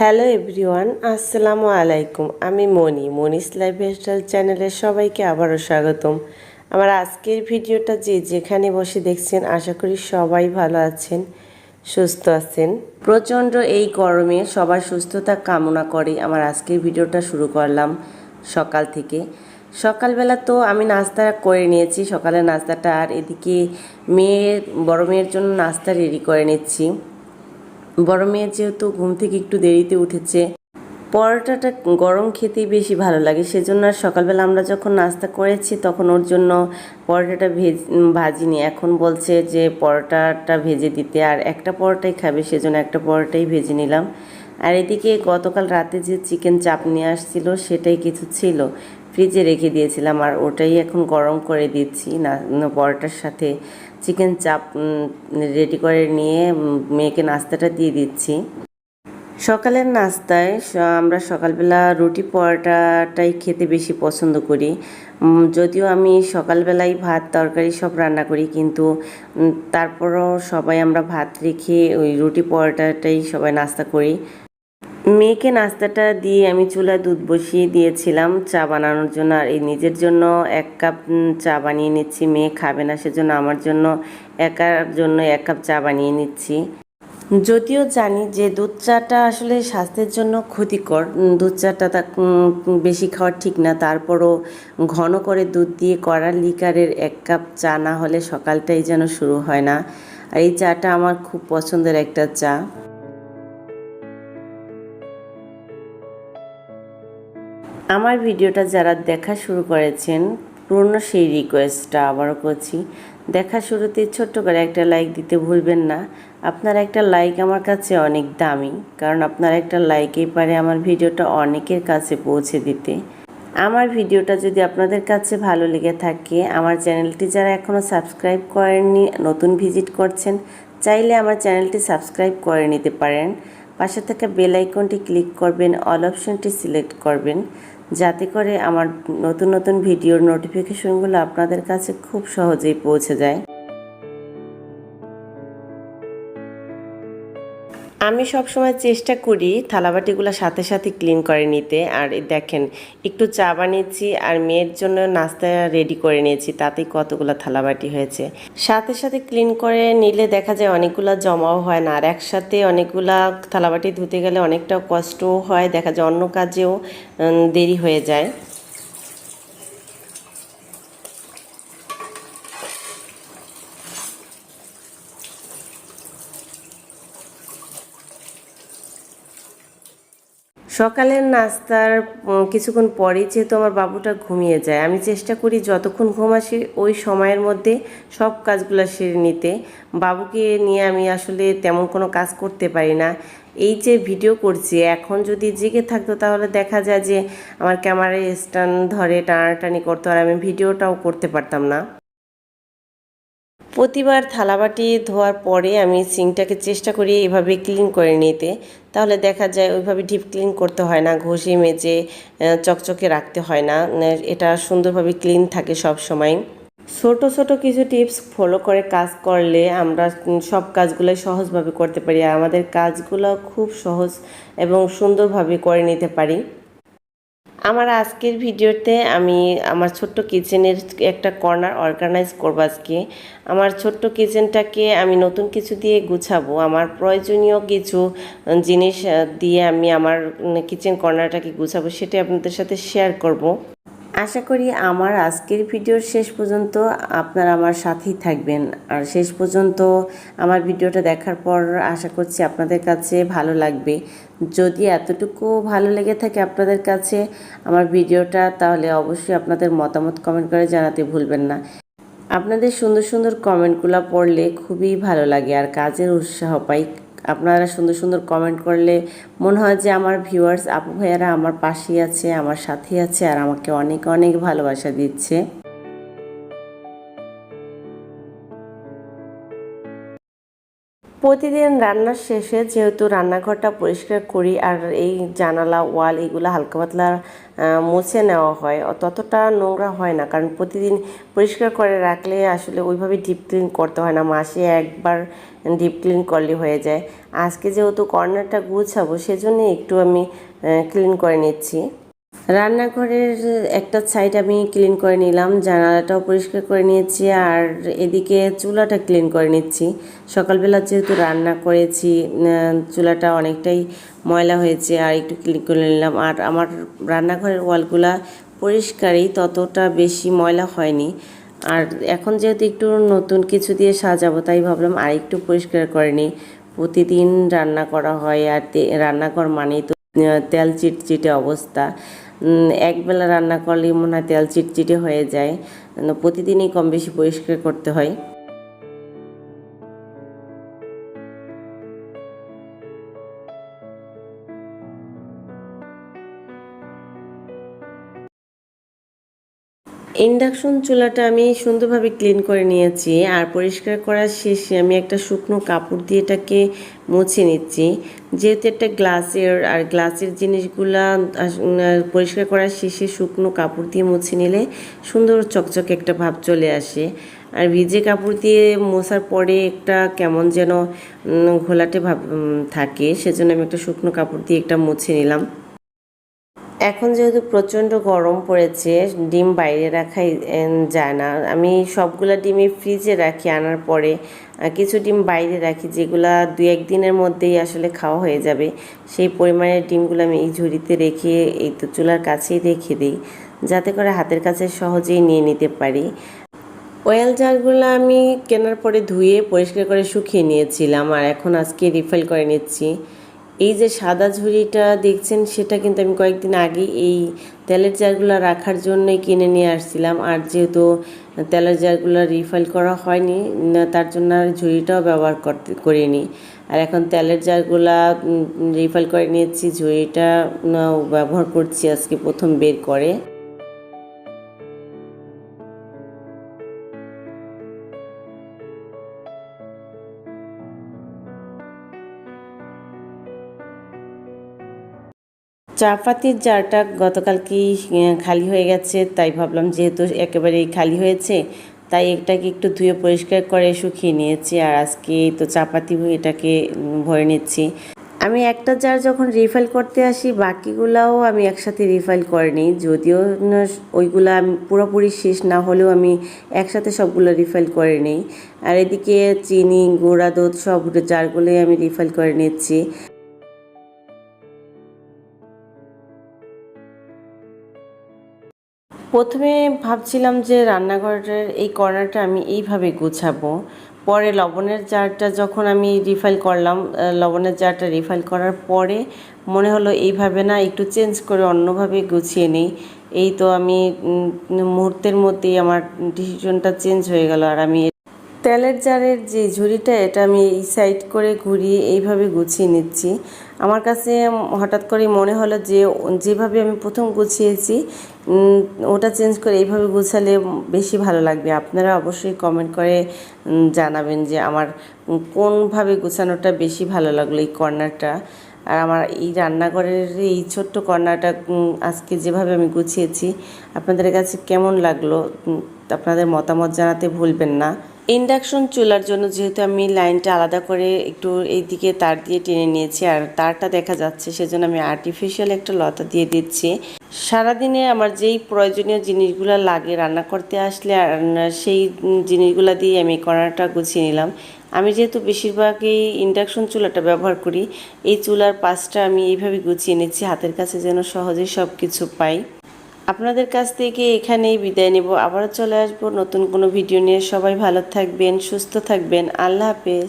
Hello everyone, আসসালামু আলাইকুম। আমি মনিস লাইফস্টাইল চ্যানেলে সবাইকে আবারও স্বাগতম। আমার আজকের ভিডিওটা যে যেখানে বসে দেখছেন, আশা করি সবাই ভালো আছেন, সুস্থ আছেন। প্রচণ্ড এই গরমে সবার সুস্থতা কামনা করে আমার আজকের ভিডিওটা শুরু করলাম সকাল থেকে। সকালবেলা তো আমি নাস্তা করে নিয়েছি, সকালের নাস্তাটা, আর এদিকে বড় মেয়ের জন্য নাস্তা রেডি করে নিচ্ছি। বড় মেয়ে যেহেতু ঘুম থেকে একটু দেরিতে উঠেছে, পরোটাটা গরম খেতেই বেশি ভালো লাগে, সেজন্য আর সকালবেলা আমরা যখন নাস্তা করেছি তখন ওর জন্য পরোটাটা ভাজিনি। এখন বলছে যে পরোটাটা ভেজে দিতে, আর একটা পরোটাই খাবে, সেজন্য একটা পরোটাই ভেজে নিলাম। আর এদিকে গতকাল রাতে যে চিকেন চাপ নিয়ে আসছিল সেটাই কিছু ছিল, ফ্রিজে রেখে দিয়েছিলাম, আর ওটাই এখন গরম করে দিচ্ছি না পরোটার সাথে চিকেন চাপ রেডি করে নিয়ে মেয়েকে নাস্তাটা দিয়ে দিচ্ছি। সকালের নাস্তায় আমরা সকালবেলা রুটি পরোটাটাই খেতে বেশি পছন্দ করি। যদিও আমি সকালবেলায় ভাত তরকারি সব রান্না করি, কিন্তু তারপরও সবাই আমরা ভাত রেখে ওই রুটি পরোটাটাই সবাই নাস্তা করি। মেয়েকে নাস্তাটা দিয়ে আমি চুলায় দুধ বসিয়ে দিয়েছিলাম চা বানানোর জন্য, আর এই নিজের জন্য 1 কাপ চা বানিয়ে নিচ্ছি। মেয়ে খাবে না, সেজন্য আমার জন্য একার জন্য 1 কাপ চা বানিয়ে নিচ্ছি। যদিও জানি যে দুধ চাটা আসলে স্বাস্থ্যের জন্য ক্ষতিকর, দুধ চাটা বেশি খাওয়া ঠিক না, তারপরও ঘন করে দুধ দিয়ে করা লিকারের 1 কাপ চা না হলে সকালটাই যেন শুরু হয় না। আর এই চাটা আমার খুব পছন্দের একটা চা। আমার ভিডিওটা যারা দেখা শুরু করেছেন, পুরনো সেই রিকোয়েস্টটা আবারও করছি, দেখা শুরুতে ছোট্ট করে একটা লাইক দিতে ভুলবেন না। আপনার একটা লাইক আমার কাছে অনেক দামি, কারণ আপনার একটা লাইকেই পারে আমার ভিডিওটা অনেকের কাছে পৌঁছে দিতে। আমার ভিডিওটা যদি আপনাদের কাছে ভালো লেগে থাকে, আমার চ্যানেলটি যারা এখনও সাবস্ক্রাইব করেননি, নতুন ভিজিট করছেন, চাইলে আমার চ্যানেলটি সাবস্ক্রাইব করে নিতে পারেন। পাশে থাকা বেল আইকনটি ক্লিক করবেন, অল অপশনটি সিলেক্ট করবেন, যাতে করে আমার নতুন নতুন ভিডিওর নোটিফিকেশনগুলো আপনাদের কাছে খুব সহজেই পৌঁছে যায়। আমি সবসময় চেষ্টা করি থালাবাটিগুলো সাথে সাথে ক্লিন করে নিতে। আর দেখেন, একটু চা বানিয়েছি আর মেয়ের জন্য নাস্তা রেডি করে নিয়েছি, তাতেই কতগুলো থালাবাটি হয়েছে। সাথে সাথে ক্লিন করে নিলে দেখা যায় অনেকগুলো জমাও হয় না, আর একসাথে অনেকগুলা থালাবাটি ধুতে গেলে অনেকটা কষ্টও হয়, দেখা যায় অন্য কাজেও দেরি হয়ে যায়। সকালের নাস্তার কিছুক্ষণ পরেই যেহেতু আমার বাবুটা ঘুমিয়ে যায়, আমি চেষ্টা করি যতক্ষণ ঘুম আসে ওই সময়ের মধ্যে সব কাজগুলো সেরে নিতে। বাবুকে নিয়ে আমি আসলে তেমন কোনো কাজ করতে পারি না। এই যে ভিডিও করছি, এখন যদি জেগে থাকতো তাহলে দেখা যায় যে আমার ক্যামেরায় স্ট্যান্ড ধরে টানাটানি করতো, আর আমি ভিডিওটাও করতে পারতাম না। প্রতিবার থালাবাটি ধোয়ার পরে আমি সিঙ্কটাকে চেষ্টা করি এভাবে ক্লিন করে নিতে, তাহলে দেখা যায় ওইভাবে ডিপ ক্লিন করতে হয় না, ঘষে মেজে চকচকে রাখতে হয় না, এটা সুন্দরভাবে ক্লিন থাকে সব সময়। ছোট ছোট কিছু টিপস ফলো করে কাজ করলে আমরা সব কাজগুলোই সহজভাবে করতে পারি, আর আমাদের কাজগুলো খুব সহজ এবং সুন্দরভাবে করে নিতে পারি। আমার আজকের ভিডিওতে আমি আমার ছোট্ট কিচেনের একটা কর্নার অর্গানাইজ করবো আজকে। আমার ছোট্ট কিচেনটাকে আমি নতুন কিছু দিয়ে গুছাবো, আমার প্রয়োজনীয় কিছু জিনিস দিয়ে আমি আমার কিচেন কর্নারটাকে গুছাবো, সেটা আপনাদের সাথে শেয়ার করব। আশা করি আমার আজকের ভিডিওর শেষ পর্যন্ত আপনারা আমার সাথেই থাকবেন, আর শেষ পর্যন্ত আমার ভিডিওটা দেখার পর আশা করছি আপনাদের কাছে ভালো লাগবে। যদি এতটুকু ভালো লেগে থাকে আপনাদের কাছে আমার ভিডিওটা, তাহলে অবশ্যই আপনাদের মতামত কমেন্ট করে জানাতে ভুলবেন না। আপনাদের সুন্দর সুন্দর কমেন্টগুলো পড়লে খুবই ভালো লাগে আর কাজের উৎসাহ পাই। আপনারা সুন্দর সুন্দর কমেন্ট করলে মনে হয় যে আমার ভিউয়ার্স আপু ভাইয়ারা আমার পাশেই আছে, আমার সাথেই আছে, আর আমাকে অনেক অনেক ভালোবাসা দিচ্ছে। প্রতিদিন রান্নার শেষে যেহেতু রান্নাঘরটা পরিষ্কার করি আর এই জানালা ওয়াল এগুলো হালকা পাতলা মুছে নেওয়া হয়, ততটা নোংরা হয় না, কারণ প্রতিদিন পরিষ্কার করে রাখলে আসলে ওইভাবে ডিপ ক্লিন করতে হয় না, মাসে একবার ডিপ ক্লিন করলে হয়ে যায়। আজকে যেহেতু কর্নারটা গুছাবো সেজন্য একটু আমি ক্লিন করে নিচ্ছি। রান্নাঘরের একটা সাইড আমি ক্লিন করে নিলাম, জানালাটাও পরিষ্কার করে নিয়েছি, আর এদিকে চুলাটা ক্লিন করে নিচ্ছি। সকালবেলা যেহেতু রান্না করেছি চুলাটা অনেকটাই ময়লা হয়েছে, আর একটু ক্লিন করে নিলাম। আর আমার রান্নাঘরের ওয়ালগুলা পরিষ্কারই, ততটা বেশি ময়লা হয়নি। আর এখন যেহেতু একটু নতুন কিছু দিয়ে সাজাবো তাই ভাবলাম আর একটু পরিষ্কার করে নিই। প্রতিদিন রান্না করা হয় আর রান্নাঘর মানেই তো তেল চিটচিটে অবস্থা। একবেলা রান্না করলেই মনে হয় তেল চিটচিটে হয়ে যায়, প্রতিদিনই কম বেশি পরিষ্কার করতে হয়। ইন্ডাকশন চুলাটা আমি সুন্দরভাবে ক্লিন করে নিয়েছি, আর পরিষ্কার করার শেষে আমি একটা শুকনো কাপড় দিয়ে এটাকে মুছে নিচ্ছি। যেহেতু একটা গ্লাসের, আর গ্লাসের জিনিসগুলা পরিষ্কার করার শেষে শুকনো কাপড় দিয়ে মুছে নিলে সুন্দর চকচকে একটা ভাব চলে আসে। আর ভিজে কাপড় দিয়ে মোছার পরে একটা কেমন যেন ঘোলাটে ভাব থাকে, সেজন্য আমি একটা শুকনো কাপড় দিয়ে একটা মুছে নিলাম। এখন যেহেতু প্রচণ্ড গরম পড়েছে, ডিম বাইরে রাখাই যায় না। আমি সবগুলা ডিমই ফ্রিজে রাখি, আনার পরে কিছু ডিম বাইরে রাখি যেগুলা 2-1 দিনের মধ্যেই আসলে খাওয়া হয়ে যাবে। সেই পরিমাণের ডিমগুলো আমি এই ঝুড়িতে রেখে এই তো চুলার কাছেই রেখে দিই, যাতে করে হাতের কাছে সহজেই নিয়ে নিতে পারি। অয়েল জারগুলো আমি কেনার পরে ধুয়ে পরিষ্কার করে শুকিয়ে নিয়েছিলাম, আর এখন আজকে রিফিল করে নিচ্ছি। এই যে সাদা ঝুড়িটা দেখছেন সেটা কিন্তু আমি কয়েকদিন আগে এই তেলের জারগুলো রাখার জন্যই কিনে নিয়ে আসছিলাম, আর যেহেতু তেলের জারগুলো রিফিল করা হয়নি তার জন্য আর ঝুড়িটাও ব্যবহার করিনি। আর এখন তেলের জারগুলা রিফিল করে নিয়েছি, ঝুড়িটা ব্যবহার করছি আজকে প্রথম বের করে। চা পাতির জারটা গতকালকেই খালি হয়ে গেছে, তাই ভাবলাম যেহেতু একেবারেই খালি হয়েছে তাই এটাকে একটু ধুয়ে পরিষ্কার করে শুকিয়ে নিয়েছি, আর আজকে তো চা পাতি এটাকে ভরে নিচ্ছি। আমি একটা জার যখন রিফিল করতে আসি বাকিগুলাও আমি একসাথে রিফিল করে নিই, যদিও ওইগুলা পুরোপুরি শেষ না হলেও আমি একসাথে সবগুলো রিফিল করে নিই। আর এদিকে চিনি, গুঁড়া দুধ সব জারগুলোই আমি রিফিল করে নিচ্ছি। প্রথমে ভাবছিলাম যে রান্নাঘরের এই কর্নারটা আমি এইভাবে গুছাবো, পরে লবণের জারটা যখন আমি রিফিল করলাম, লবণের জারটা রিফিল করার পরে মনে হলো এইভাবে না, একটু চেঞ্জ করে অন্যভাবে গুছিয়ে নিই। এই তো আমি মুহূর্তের মধ্যেই আমার ডিসিশনটা চেঞ্জ হয়ে গেল, আর আমি তেলের জারের যে ঝুড়িটা এটা আমি এই সাইড করে ঘুরিয়ে এইভাবে গুছিয়ে নিচ্ছি। আমার কাছে হঠাৎ করে মনে হলো যে যেভাবে আমি প্রথম গুছিয়েছি ওটা চেঞ্জ করে এইভাবে গুছালে বেশি ভালো লাগবে। আপনারা অবশ্যই কমেন্ট করে জানাবেন যে আমার কোনভাবে গুছানোটা বেশি ভালো লাগলো এই কর্নারটা। আর আমার এই রান্নাঘরের এই ছোট্ট কর্নারটা আজকে যেভাবে আমি গুছিয়েছি আপনাদের কাছে কেমন লাগলো আপনাদের মতামত জানাতে ভুলবেন না। ইন্ডাকশন চুলার জন্য যেহেতু আমি লাইনটা আলাদা করে একটু এইদিকে তার দিয়ে টেনে নিয়েছি, আর তারটা দেখা যাচ্ছে সেজন্য আমি আর্টিফিশিয়াল একটা লতা দিয়ে দিচ্ছি। সারাদিনে আমার যেই প্রয়োজনীয় জিনিসগুলো লাগে রান্না করতে আসলে, আর সেই জিনিসগুলো দিয়ে আমি কর্নারটা গুছিয়ে নিলাম। আমি যেহেতু বেশিরভাগই ইন্ডাকশন চুলাটা ব্যবহার করি, এই চুলার পাশটা আমি এইভাবে গুছিয়ে নিচ্ছি হাতের কাছে যেন সহজেই সব কিছু পাই। আপনাদের কাছ থেকে এখানেই বিদায় নেব, আবারও চলে আসবো নতুন কোনো ভিডিও নিয়ে। সবাই ভালো থাকবেন, সুস্থ থাকবেন, আল্লাহ হাফেজ।